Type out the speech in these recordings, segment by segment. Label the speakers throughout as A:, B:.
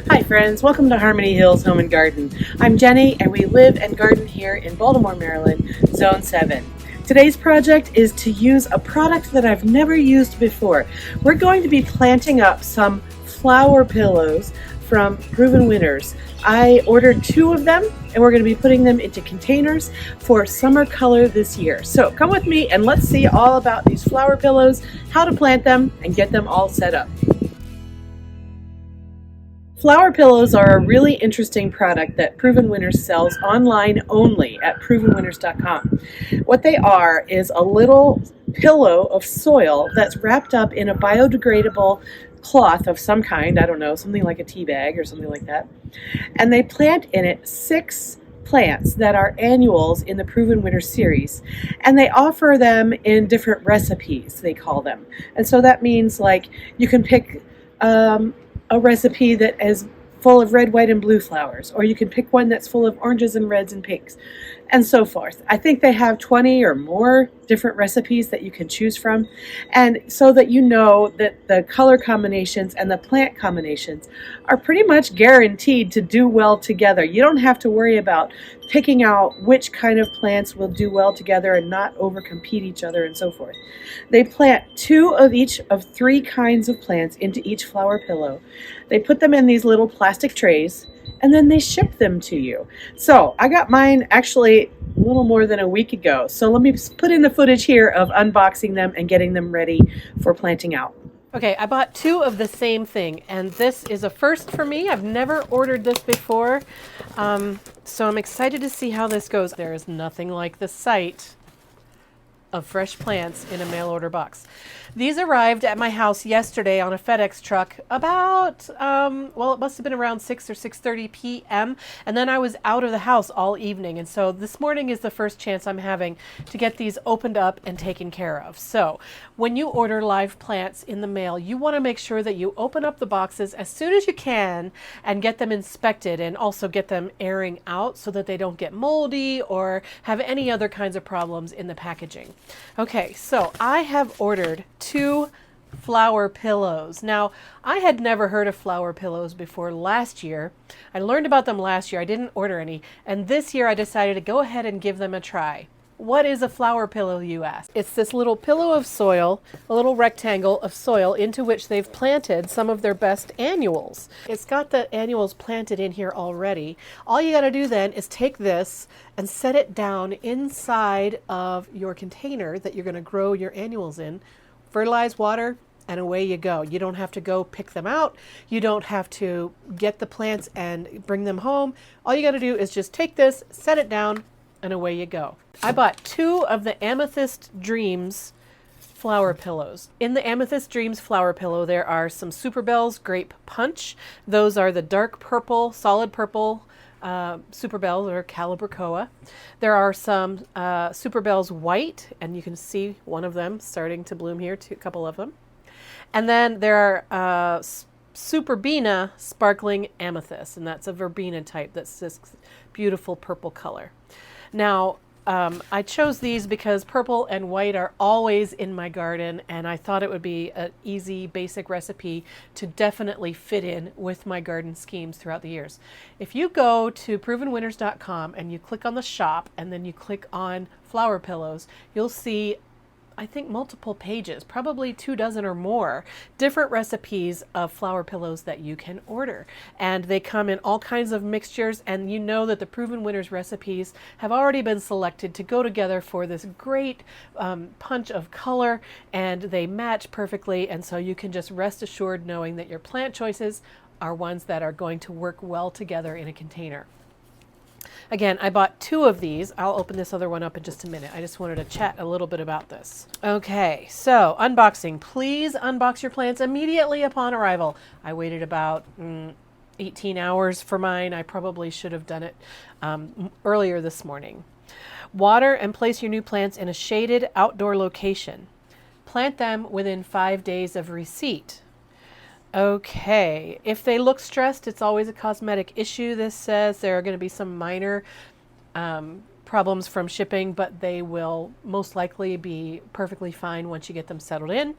A: Hi friends, welcome to Harmony Hills Home and Garden. I'm Jenny and we live and garden here in Baltimore, Maryland, Zone 7. Today's project is to use a product that I've never used before. We're going to be planting up some flower pillows from Proven Winners. I ordered 2 of them and we're going to be putting them into containers for summer color this year. So come with me and let's see all about these flower pillows, how to plant them, and get them all set up. Flower pillows are a really interesting product that Proven Winners sells online only at provenwinners.com. What they are is a little pillow of soil that's wrapped up in a biodegradable cloth of some kind, I don't know, something like a tea bag or something like that. And they plant in it 6 plants that are annuals in the Proven Winners series. And they offer them in different recipes, they call them. And so that means like you can pick a recipe that is full of red, white, and blue flowers, or you can pick one that's full of oranges and reds and pinks, and so forth. I think they have 20 or more different recipes that you can choose from, and so that you know that the color combinations and the plant combinations are pretty much guaranteed to do well together. You don't have to worry about picking out which kind of plants will do well together and not overcompete each other and so forth. They plant 2 of each of 3 kinds of plants into each flower pillow. They put them in these little plastic trays and then they ship them to you. So I got mine actually a little more than a week ago. So let me put in the footage here of unboxing them and getting them ready for planting out.
B: Okay, I bought 2 of the same thing, and this is a first for me. I've never ordered this before, so I'm excited to see how this goes. There is nothing like the sight of fresh plants in a mail order box. These arrived at my house yesterday on a FedEx truck about, well, it must have been around 6 or 6:30 p.m. And then I was out of the house all evening. And so this morning is the first chance I'm having to get these opened up and taken care of. So when you order live plants in the mail, you want to make sure that you open up the boxes as soon as you can and get them inspected, and also get them airing out so that they don't get moldy or have any other kinds of problems in the packaging. Okay, so I have ordered 2 flower pillows. Now, I had never heard of flower pillows before last year. I learned about them last year. I didn't order any. And this year I decided to go ahead and give them a try. What is a flower pillow, you ask? It's this little pillow of soil, a little rectangle of soil into which they've planted some of their best annuals. It's got the annuals planted in here already. All you got to do then is take this and set it down inside of your container that you're going to grow your annuals in. Fertilize, water, and away you go. You don't have to go pick them out. You don't have to get the plants and bring them home. All you got to do is just take this, set it down, and away you go. I bought 2 of the Amethyst Dreams flower pillows. In the Amethyst Dreams flower pillow, there are some Super Bells Grape Punch. Those are the dark purple, solid purple Super Bells, or Calibrachoa. There are some Super Bells White, and you can see one of them starting to bloom here, a couple of them. And then there are Superbena Sparkling Amethyst, and that's a verbena type. That's this beautiful purple color. Now, I chose these because purple and white are always in my garden, and I thought it would be an easy, basic recipe to definitely fit in with my garden schemes throughout the years. If you go to provenwinners.com and you click on the shop and then you click on flower pillows, you'll see, I think, multiple pages, probably 24 or more different recipes of flower pillows that you can order. And they come in all kinds of mixtures, and you know that the Proven Winners recipes have already been selected to go together for this great punch of color, and they match perfectly. And so you can just rest assured knowing that your plant choices are ones that are going to work well together in a container. Again, I bought 2 of these. I'll open this other one up in just a minute. I just wanted to chat a little bit about this. Okay, so unboxing. Please unbox your plants immediately upon arrival. I waited about 18 hours for mine. I probably should have done it earlier this morning. Water and place your new plants in a shaded outdoor location. Plant them within 5 days of receipt. Okay, if they look stressed, it's always a cosmetic issue. This says there are going to be some minor problems from shipping, but they will most likely be perfectly fine once you get them settled in.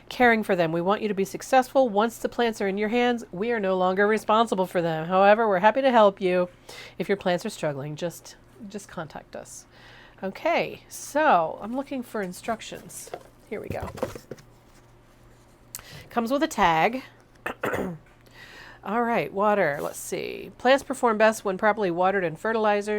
B: caring for them. We want you to be successful. Once the plants are in your hands, we are no longer responsible for them. However, we're happy to help you. If your plants are struggling, just contact us. Okay, so I'm looking for instructions. Here we go. Comes with a tag. All right, water. Let's see. Plants perform best when properly watered and fertilized.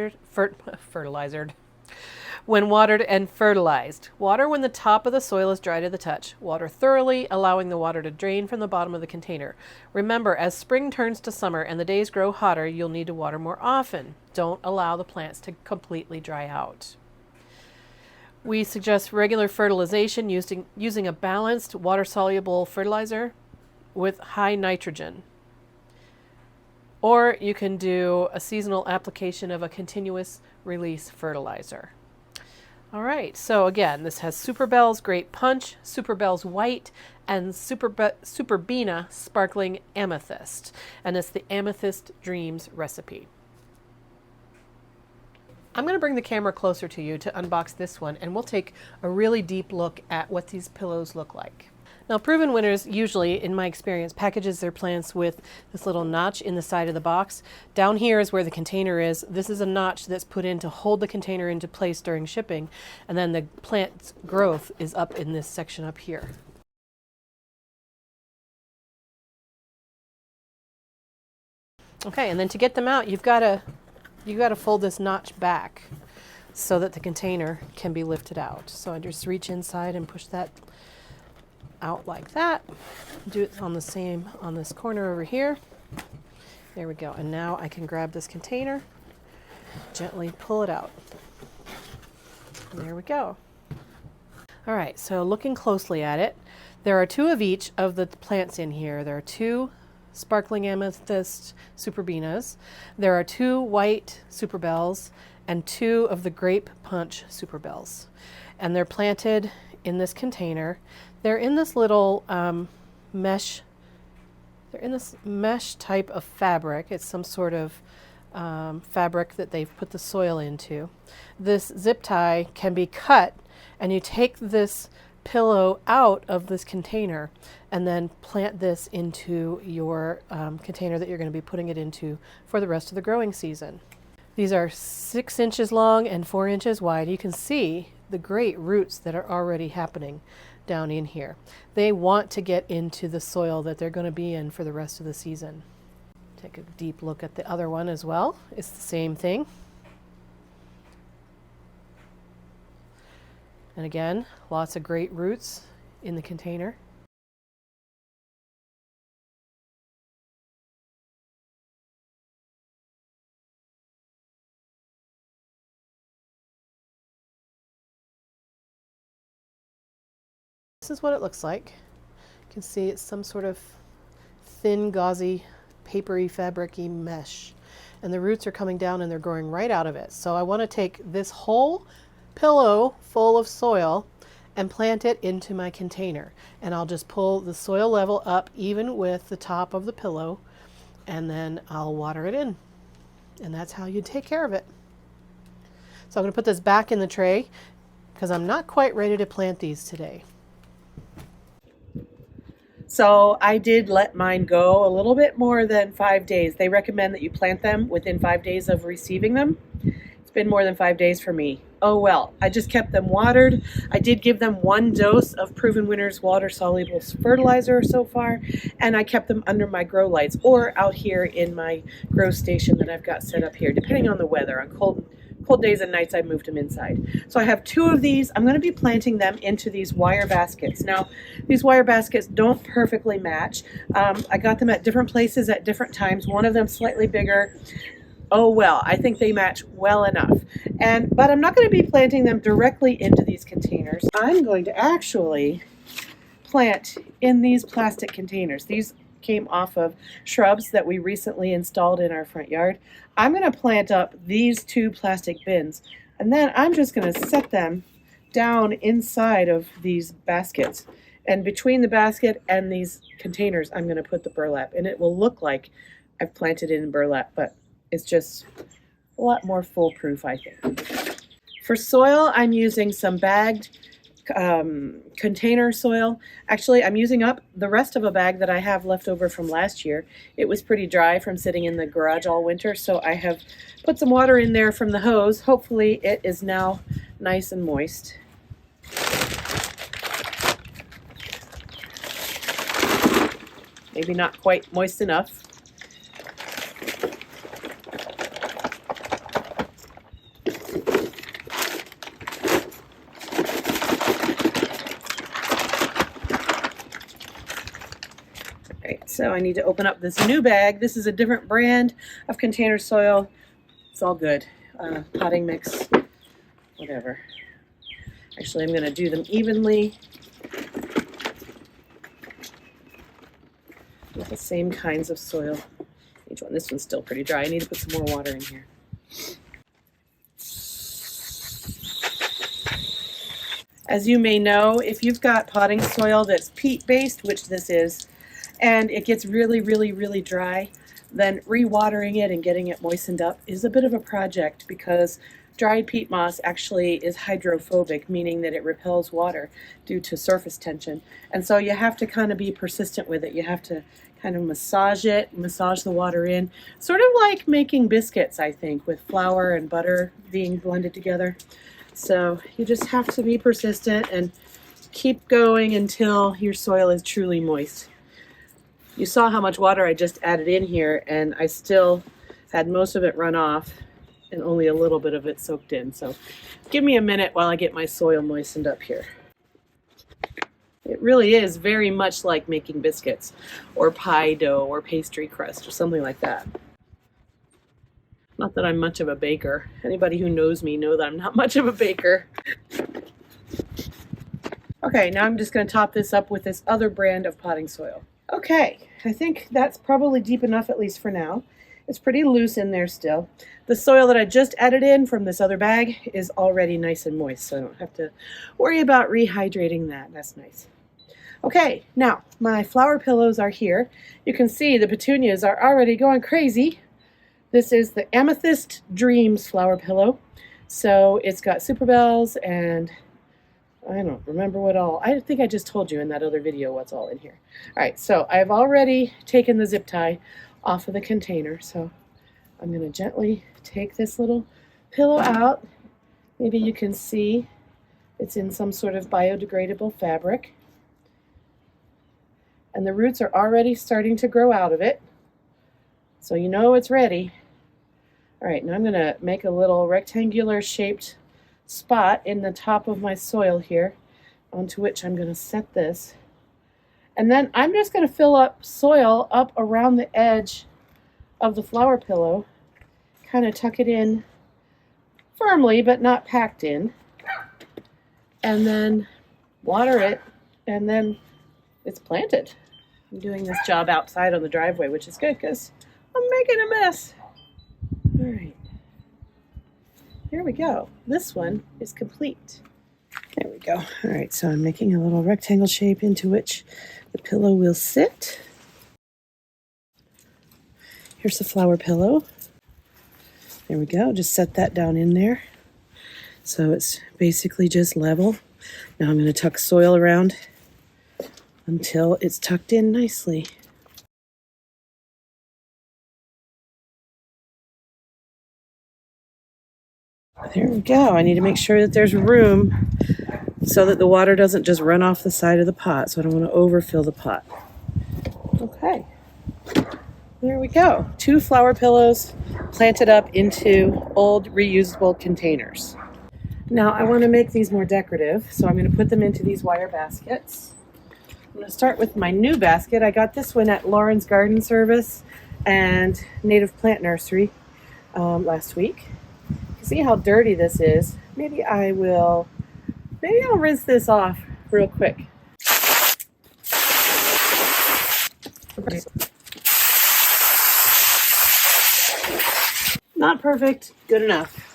B: When watered and fertilized. Water when the top of the soil is dry to the touch. Water thoroughly, allowing the water to drain from the bottom of the container. Remember, as spring turns to summer and the days grow hotter, you'll need to water more often. Don't allow the plants to completely dry out. We suggest regular fertilization using a balanced water-soluble fertilizer with high nitrogen. Or you can do a seasonal application of a continuous release fertilizer. All right, so again, this has Superbell's Great Punch, Superbell's White, and Superbena Sparkling Amethyst. And it's the Amethyst Dreams recipe. I'm going to bring the camera closer to you to unbox this one, and we'll take a really deep look at what these pillows look like. Now, Proven Winners usually, in my experience, packages their plants with this little notch in the side of the box. Down here is where the container is. This is a notch that's put in to hold the container into place during shipping, and then the plant's growth is up in this section up here. Okay, and then to get them out, you've got to fold this notch back so that the container can be lifted out. So I just reach inside and push that out like that. Do it on this corner over here. There we go. And now I can grab this container, gently pull it out. And there we go. All right, so looking closely at it, there are 2 of each of the plants in here. There are 2 Sparkling Amethyst Superbenas. There are 2 white Superbells and 2 of the Grape Punch Superbells. And they're planted in this container. They're in this little mesh. They're in this mesh type of fabric. It's some sort of fabric that they've put the soil into. This zip tie can be cut, and you take this pillow out of this container and then plant this into your container that you're going to be putting it into for the rest of the growing season. These are 6 inches long and 4 inches wide. You can see the great roots that are already happening down in here. They want to get into the soil that they're going to be in for the rest of the season. Take a deep look at the other one as well. It's the same thing. And again, lots of great roots in the container. This is what it looks like. You can see it's some sort of thin, gauzy, papery, fabric-y mesh. And the roots are coming down and they're growing right out of it. So I want to take this whole pillow full of soil and plant it into my container. And I'll just pull the soil level up even with the top of the pillow, and then I'll water it in. And that's how you take care of it. So I'm going to put this back in the tray because I'm not quite ready to plant these today.
A: So I did let mine go a little bit more than 5 days. They recommend that you plant them within 5 days of receiving them. It's been more than 5 days for me. Oh well, I just kept them watered. I did give them 1 dose of Proven Winners water-soluble fertilizer so far, and I kept them under my grow lights or out here in my grow station that I've got set up here, depending on the weather. On cold days and nights, I moved them inside. So I have 2 of these. I'm going to be planting them into these wire baskets. Now, these wire baskets don't perfectly match. I got them at different places at different times. One of them slightly bigger. Oh well, I think they match well enough. But I'm not going to be planting them directly into these containers. I'm going to actually plant in these plastic containers. These came off of shrubs that we recently installed in our front yard. I'm going to plant up these 2 plastic bins, and then I'm just going to set them down inside of these baskets. And between the basket and these containers, I'm going to put the burlap, and it will look like I've planted it in burlap, but it's just a lot more foolproof, I think. For soil, I'm using some bagged container soil. Actually, I'm using up the rest of a bag that I have left over from last year. It was pretty dry from sitting in the garage all winter, so I have put some water in there from the hose. Hopefully it is now nice and moist. Maybe not quite moist enough. So I need to open up this new bag. This is a different brand of container soil. It's all good. Potting mix, whatever. Actually, I'm going to do them evenly with the same kinds of soil. Each one. This one's still pretty dry. I need to put some more water in here. As you may know, if you've got potting soil that's peat-based, which this is, and it gets really, really, really dry, then rewatering it and getting it moistened up is a bit of a project because dried peat moss actually is hydrophobic, meaning that it repels water due to surface tension. And so you have to kind of be persistent with it. You have to kind of massage it, massage the water in, sort of like making biscuits, I think, with flour and butter being blended together. So you just have to be persistent and keep going until your soil is truly moist. You saw how much water I just added in here, and I still had most of it run off and only a little bit of it soaked in. So give me a minute while I get my soil moistened up here. It really is very much like making biscuits or pie dough or pastry crust or something like that. Not that I'm much of a baker. Anybody who knows me knows that I'm not much of a baker. Okay, now I'm just going to top this up with this other brand of potting soil. Okay, I think that's probably deep enough, at least for now. It's pretty loose in there still. The soil that I just added in from this other bag is already nice and moist, so I don't have to worry about rehydrating that. That's nice. Okay, now my flower pillows are here. You can see the petunias are already going crazy. This is the Amethyst Dreams flower pillow. So it's got super bells and I don't remember what all. I think I just told you in that other video what's all in here. All right, so I've already taken the zip tie off of the container. So I'm going to gently take this little pillow out. Maybe you can see it's in some sort of biodegradable fabric. And the roots are already starting to grow out of it. So you know it's ready. All right, now I'm going to make a little rectangular shaped spot in the top of my soil here onto which I'm going to set this. And then I'm just going to fill up soil up around the edge of the flower pillow, kind of tuck it in firmly but not packed in, and then water it, and then it's planted. I'm doing this job outside on the driveway, which is good because I'm making a mess. All right. Here we go. This one is complete. There we go. All right, so I'm making a little rectangle shape into which the pillow will sit. Here's the flower pillow. There we go. Just set that down in there. So it's basically just level. Now I'm going to tuck soil around until it's tucked in nicely. There we go. I need to make sure that there's room so that the water doesn't just run off the side of the pot. So I don't want to overfill the pot. Okay. There we go. 2 flower pillows planted up into old reusable containers. Now I want to make these more decorative, so I'm going to put them into these wire baskets. I'm going to start with my new basket. I got this one at Lauren's Garden Service and Native Plant Nursery last week. See how dirty this is. Maybe I'll rinse this off real quick. Not perfect, good enough.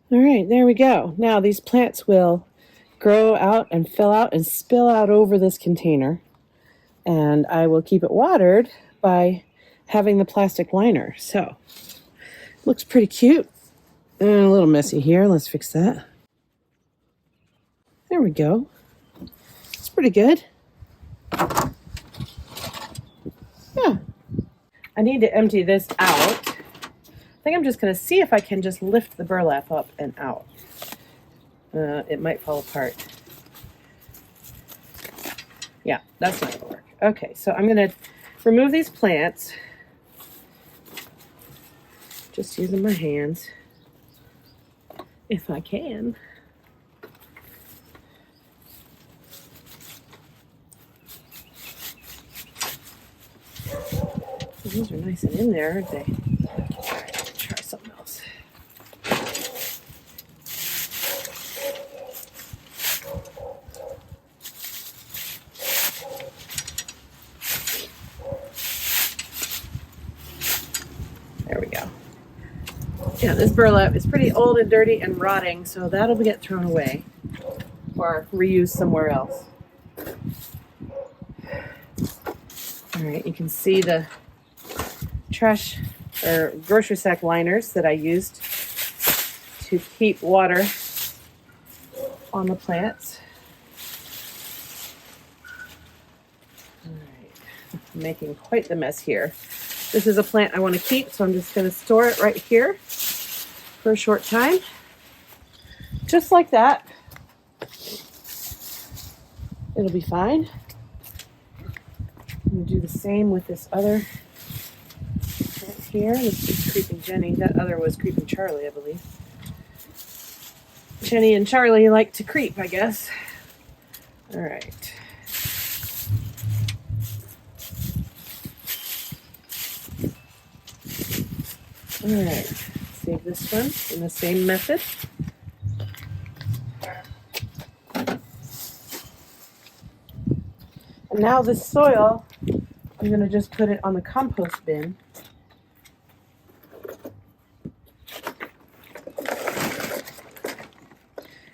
A: All right, there we go. Now these plants will grow out and fill out and spill out over this container. And I will keep it watered by having the plastic liner. So, looks pretty cute. And a little messy here. Let's fix that. There we go. It's pretty good. Yeah. I need to empty this out. I think I'm just going to see if I can just lift the burlap up and out. It might fall apart. Yeah, that's not going to work. Okay, so I'm going to remove these plants. Just using my hands, if I can. These are nice and in there, aren't they? All right, try something else. There we go. Yeah, this burlap is pretty old and dirty and rotting, so that'll get thrown away or reused somewhere else. All right, you can see the trash or grocery sack liners that I used to keep water on the plants. All right, I'm making quite the mess here. This is a plant I want to keep, so I'm just going to store it right here for a short time. Just like that. It'll be fine. I'm going to do the same with this other plant here. This is Creeping Jenny. That other was Creeping Charlie, I believe. Jenny and Charlie like to creep, I guess. All right. All right, save this one in the same method. And now this soil, I'm going to just put it on the compost bin.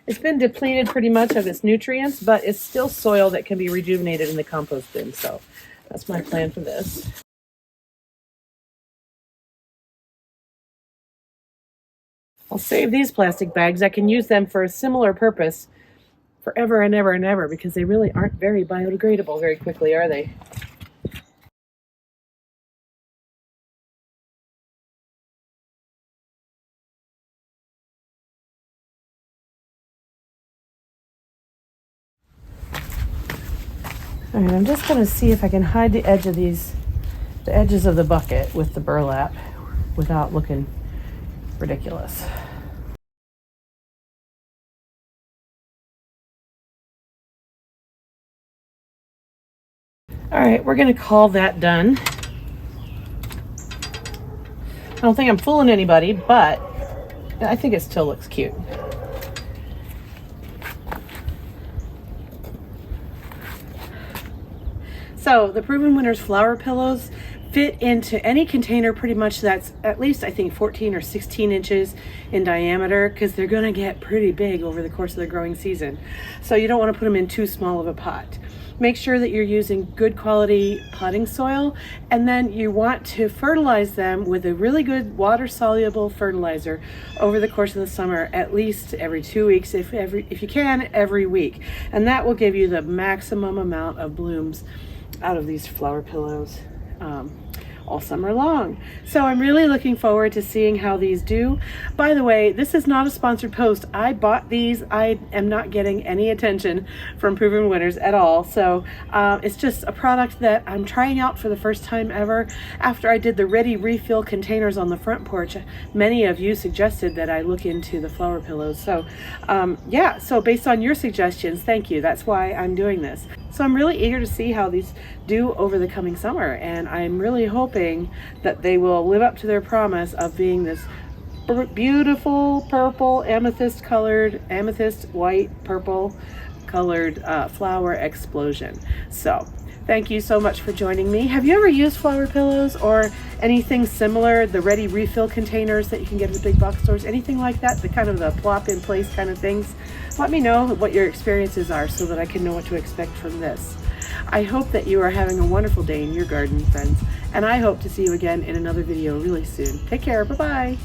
A: It's been depleted pretty much of its nutrients, but it's still soil that can be rejuvenated in the compost bin. So that's my plan for this. I'll save these plastic bags. I can use them for a similar purpose forever and ever and ever because they really aren't very biodegradable very quickly, are they? All right, I'm just going to see if I can hide the edges of the bucket with the burlap without looking ridiculous. All right, we're going to call that done. I don't think I'm fooling anybody, but I think it still looks cute. So the Proven Winners flower pillows fit into any container pretty much that's at least I think 14 or 16 inches in diameter because they're going to get pretty big over the course of the growing season. So you don't want to put them in too small of a pot. Make sure that you're using good quality potting soil, and then you want to fertilize them with a really good water soluble fertilizer over the course of the summer, at least every 2 weeks, if you can, every week. And that will give you the maximum amount of blooms out of these flower pillows all summer long. So I'm really looking forward to seeing how these do. By the way, this is not a sponsored post. I bought these. I am not getting any attention from Proven Winners at all. So it's just a product that I'm trying out for the first time ever. After I did the ReadyRefill containers on the front porch, many of you suggested that I look into the flower pillows. So yeah, so based on your suggestions, thank you. That's why I'm doing this. So I'm really eager to see how these do over the coming summer, and I'm really hoping that they will live up to their promise of being this beautiful purple amethyst white purple colored flower explosion. So Thank you so much for joining me. Have you ever used flower pillows or anything similar, the ReadyRefill containers that you can get at the big box stores, anything like that, the kind of the plop in place kind of things? Let me know what your experiences are so that I can know what to expect from this. I hope that you are having a wonderful day in your garden, friends, and I hope to see you again in another video really soon. Take care. Bye-bye.